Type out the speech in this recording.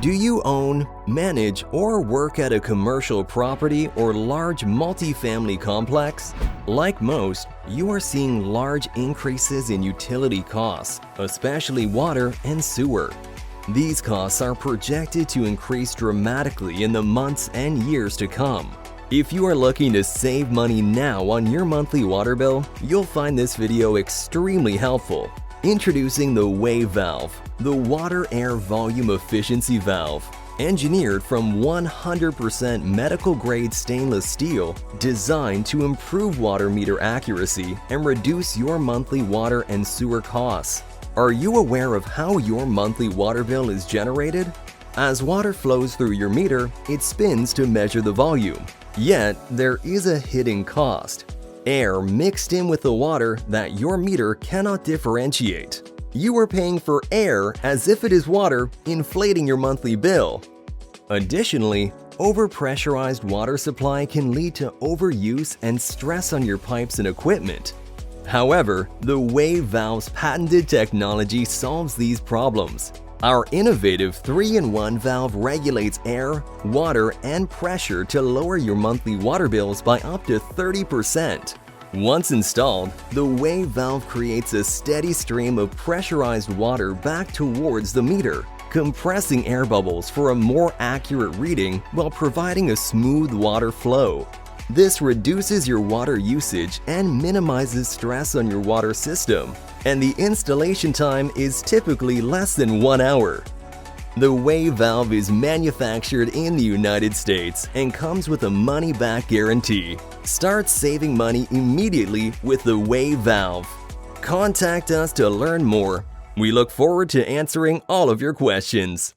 Do you own, manage, or work at a commercial property or large multifamily complex? Like most, you are seeing large increases in utility costs, especially water and sewer. These costs are projected to increase dramatically in the months and years to come. If you are looking to save money now on your monthly water bill, you'll find this video extremely helpful. Introducing the WAVE valve, the water-air volume efficiency valve. Engineered from 100% medical-grade stainless steel, designed to improve water meter accuracy and reduce your monthly water and sewer costs. Are you aware of how your monthly water bill is generated? As water flows through your meter, it spins to measure the volume. Yet, there is a hidden cost. Air mixed in with the water that your meter cannot differentiate. You are paying for air as if it is water, inflating your monthly bill. Additionally, overpressurized water supply can lead to overuse and stress on your pipes and equipment. However, the WAVE valve's patented technology solves these problems. Our innovative 3-in-1 valve regulates air, water, and pressure to lower your monthly water bills by up to 30%. Once installed, the WAVE valve creates a steady stream of pressurized water back towards the meter, compressing air bubbles for a more accurate reading while providing a smooth water flow. This reduces your water usage and minimizes stress on your water system, and the installation time is typically less than 1 hour. The WAVE valve is manufactured in the United States and comes with a money-back guarantee. Start saving money immediately with the WAVE valve. Contact us to learn more. We look forward to answering all of your questions.